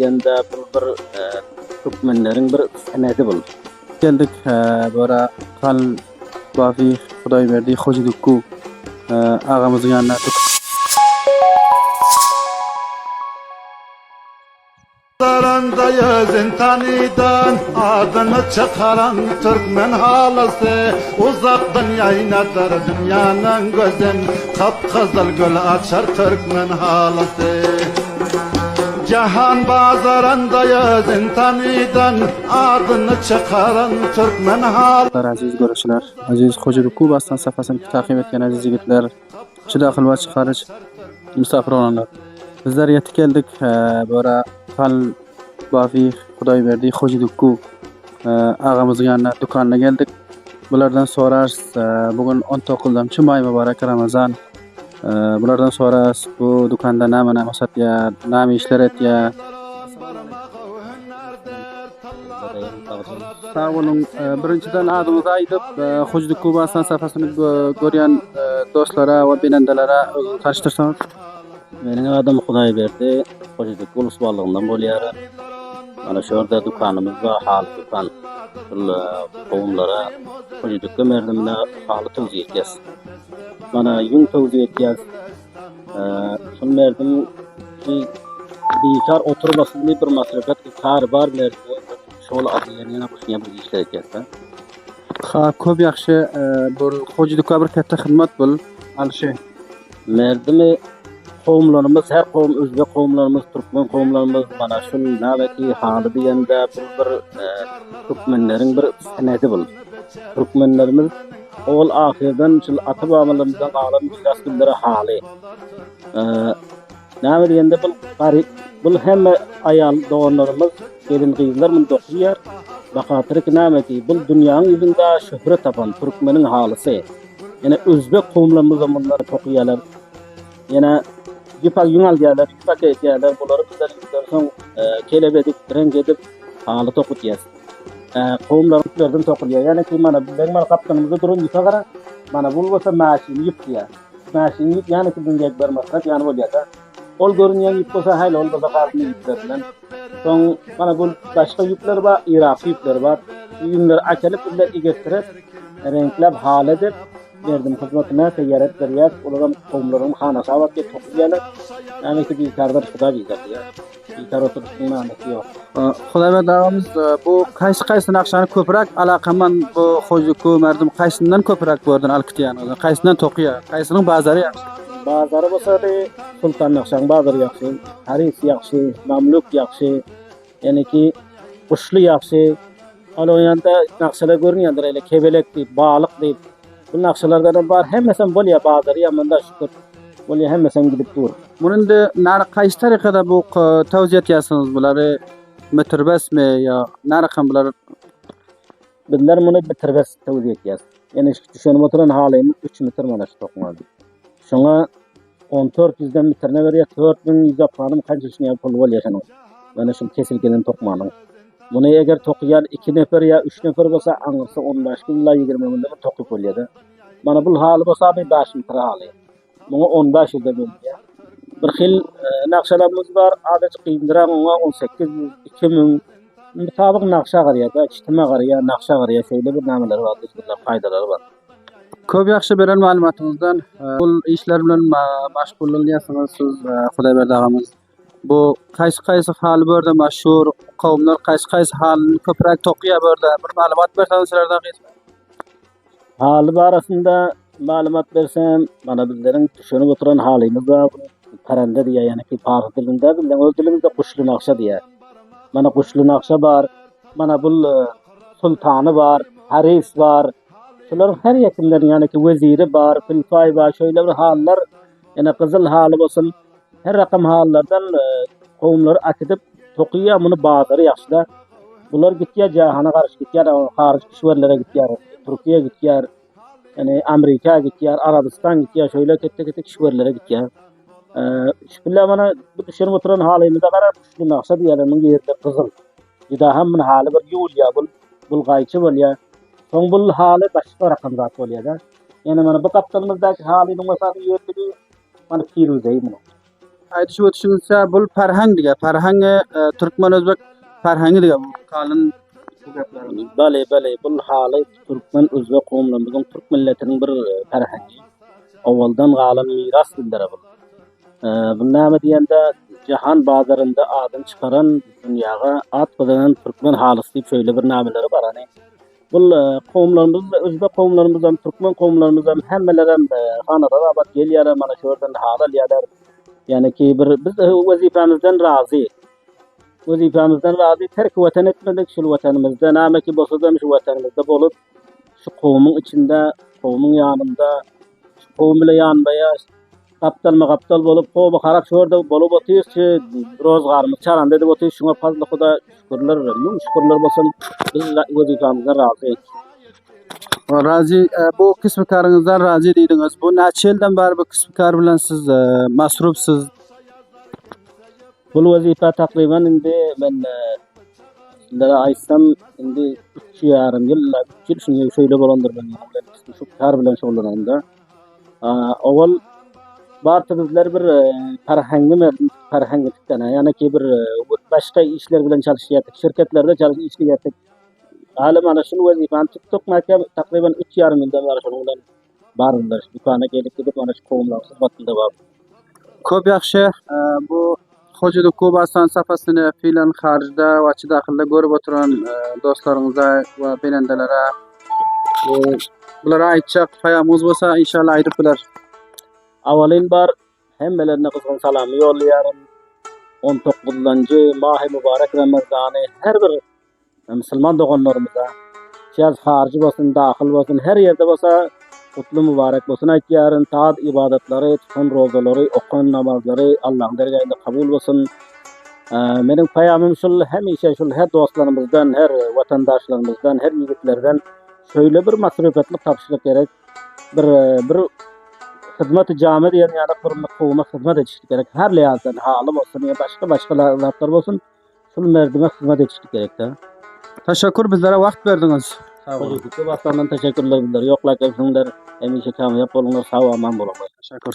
Yanda bir Türkmenlerin bir senedi bul. Geldik böyle kal bafi Xudoy berdi Xo'jidukku ağamızın yanına. Sarandayı zintaniden adını çıkaran Türkmen halası uzaktan yaynadır dünyanın gözün kapkızıl gül açar Türkmen halası. Cihan bazarındayı zintaniden adını çıkaran Türkmen halası. Aziz görüşler, aziz Xo'jidukku bastan safhasını takip etken aziz yigitler, çıdaqıl ve çıkarıç misafir olanlar. Bizler yetip geldik böyle kal bafi Xudoy berdi Xo'jidukku ağamızın yanına dükanına geldik. Bulardan sonra bugün 19 may mübarek Ramazan. Bulardan sonra bu dükanda nama satya, nama işler etya. Sağ olun. Birinçiden adımızı aydıp Xo'jidukku bastan safhasını görýän dostlara ve binendelere tanıştırsanız. Benim adım Xudoy berdi. Xo'jidukku ulus barlığından bolýar. Mana şurada dükkanımız var, hal dükkan. Qowumlara Xo'jidukku merdimine halı tawziye etýäs. Mana ýün tawziye etýäs. Şol merdim ki beýkar oturmasyndy bir maslahat kar bar merdim. Şol adlaryna başyna bir işler etýäs. Ha, köp ýaxşy bu Xo'jidukka bir katta hyzmat bul. Alşy. Merdimi qowumlarymyz, her qowum özbek qowumlarymyz, türkmen qowumlarymyz mana şol näweki haly diýende bir türkmenleriň bir senedi bul. Türkmenlerimiz ol ahirden şol ata-babalarymyzdan galan miras gülleri haly. Näme diýende bu hemme aýal doganlarymyz, gelin gyzlar mun dokýar. Bakatyr ki näme ki bu dünýäň ýüzünde şöhret tapan türkmeniň halysy. Ýene özbek qowumlarymyz zamanlary tokýarlar. Ýene ýypak ýüňal diýerler, ýypak diýerler, bulary bizler soň kelebedik, renk edip haly tokutýas. Qowumlarymyzdan tokylýar. Ýani ki mana bizden mal kaptanymyzda durun ýypa gara. Mana bu bolsa maşyny ýypýar. Maşyny ýyp ýani ki dünýäge bir maksat ýani bolýar. Ol görünýän ýyp bolsa haýla ol da garny ýypler bilen. Soň mana bu başga ýypler bar, ýyrak ýypler bar. Ýüňler açylyp bizler igetirip renklep haly edip berdim hyzmatyna teýyarat berýär. Olaram qowumlaryň hanasy awatga tokýarlar. Ýani ki beýkarlar şuda diýerler. Beýkar oturuşyň manysy ýok. Xudoy berdi ağamız bu kaýsy nakşany köpürak alakaman bu Xo'jidukku merdim kaýsyndan köpürak gördün alkytýan. Kaýsyndan tokýar, kaýsynyň bazary ýaxşy. Bazary bolsa Sultan Nakşan bazary ýaxşy, Haris ýaxşy, Mamluk ýaxşy, ýani ki Guşly ýaxşy. Aloýanda nakşalar görünýändir ele kebelek diýip, balyk diýip. Bu nakşalardan bar hemmesen bolýar bazary ýamanda şükür. Bolýar hemmesen gidip dur. Mununda näre kaýsy tarykada bu tawziye etýäsiňiz bulary metirbesmi ýa näre kam bular? Bizler muny bitirbes tawziye etýäs. Ýani düşenim oturan halymy 3 metr mana şu tokmady. Şoňa 1400den bitirne berýär, 4100 aplanym kançasyny pul bol ýaşanyň. Mana şu kesilgenen tokmanyň. Muny eger tokýar 2 nefer ýa 3 nefer bolsa aňyrsa 15 gün ýa 20 günde tokyp bolýar. Mana bu haly bolsa 5 metr haly. Muňa 15 ýylda bolýar. Bir hil nakşalarymyz bar, adaçy kıyındıran ona 18 2000 mutabyk nakşa garýar da, içtima garýar, nakşa garýar, şeýle bir nämeler bar, bizler faýdalary bar. Köp ýaxşy beren maglumatyňyzdan bu işler bilen maşgul bolýarsyňyz siz Xudoy berdi ağamyz. Bu kaýsy haly berde maşhur qowumlar kaýsy halyny köpürak tokýar berde bir maglumat berseňiz sizlerden gysy. Haly barasynda maglumat bersem, mana bizleriň düşünip oturan halymyz bar. Paranda diýär, ýani ki Fars dilinde bilen öz dilimizde Guşly nakşa diýär. Mana Guşly nakşa bar, mana bu Sultany bar, Haris bar. Şolar her ýekimleriň ýani ki weziri bar, filfay bar, şöýle bir hallar, ýani gyzyl haly bolsun, her rakam hallardan qowumlar akydyp tokýar, muny bazary ýaxşy. Bular gitýär jahana garşy gitýär, harjy kişiwerlere gitýär, Türkiýe gitýär, ýani Amerika gitýär, Arabistan gitýär, şöýle ketde kişiwerlere gitýär. Şüpillä bana bu düşünüp oturan halymyza garap şu nakşa diýerleriň ýerde gyzyl. Ýa hem men haly bir ýol bul gaýçy bolýar. Soň bul haly başga rakam zat bolýar da. Ýani mana bu kaptanymyzdaky halynyň masaky ýerde mana Firuzey muny. aytışıp ötüşüňizçe bul ferhang diýär. Ferhangy türkmen özbek ferhangy diýär bu kalın bu geplerini. Bale, bul haly türkmen özbek gowumlarynyň türk milletiniň bir ferhengi. Awaldan galan miras dilleri bu. Bu näme diýende jahan bazarynda adyn çykaran dünýäge at bilen türkmen halysy diýip şöyle bir nämeleri bar hani. Bul gowumlarymyz, özbek gowumlarymyz hem türkmen gowumlarymyz hem hemmeler hem hanada abat gelýär, mana şu yerden hal alýarlar. Yani ki bir biz wezifemizden razy. Wezifemizden razy terk watan etmedik, şu watanymyzda näme ki bolsa da şu watanymyzda bolup şu gowumyň içinde, gowumyň ýanynda, şu gowum bilen ýanbaya kaptal bolup gowy harap şu ýerde bolup otyrsy, rozgarymyz çaran dedi otyr şuňa fazla Huda şükürler bolsun. Biz wezifemizden razy. Razi bu kısmıkarınızdan razi diýdiňiz. Bu näçe ýyldan bäri bu kısmıkar bilen siz masrufsyz? Bu wezifa takriban indi men sizlere aýsam indi 3,5 ýyl şuňa şöyle bolandyr men. Şu kar bilen şoňlananda. Awal barty bizler bir parhanglikden, ýani ki bir başga işler bilen çalışýardyk, şirketlerde işleýärdik. Haly mana şu wezifany tutdyk, takriban 3,5 ýyldan bäri şoňdan bardylar. Dükana gelip gidip mana şu gowumlar hyzmatynda bar. Köp ýaxşy bu Hoca Kubastan safasyny filan harjda we çy dakylda görüp oturan dostlaryňyza we bilendelere bulara aýtjak paýamyz bolsa inşallah aýdyp biler. Awalyn bar hemmelerine gyzgyn salamy ýollarym. 19-njy Mahy Mubarak Ramazany her bir Müslüman doganlarymyza, şäz harjy bolsun, dahyl bolsun, her ýerde bolsa kutly mubarak bolsun aýtýaryn, taat ibadetlary, tutun rozalary, okunan namazlary Allahyň dergähinde kabul bolsun. Meniň paýamym şol hemişe şol her dostlarymyzdan, her watandaşlarymyzdan, her ýigitlerden şöyle bir masrufetlik tapşyryk gerek. Bir hyzmat-ı jamy diýen ýa-da bir gowuma hyzmat etişlik gerek. Her lýazdan haly bolsun ýa başga latlar bolsun, şol merdime hyzmat etişlik gerek-de. Teşekkür bizlere wagt berdiňiz. Sağ olun. Çok teşekkürler. Yoklak etsinler. Hemişe kamyap bolunlar. Sağ aman bolunlar. Teşekkür.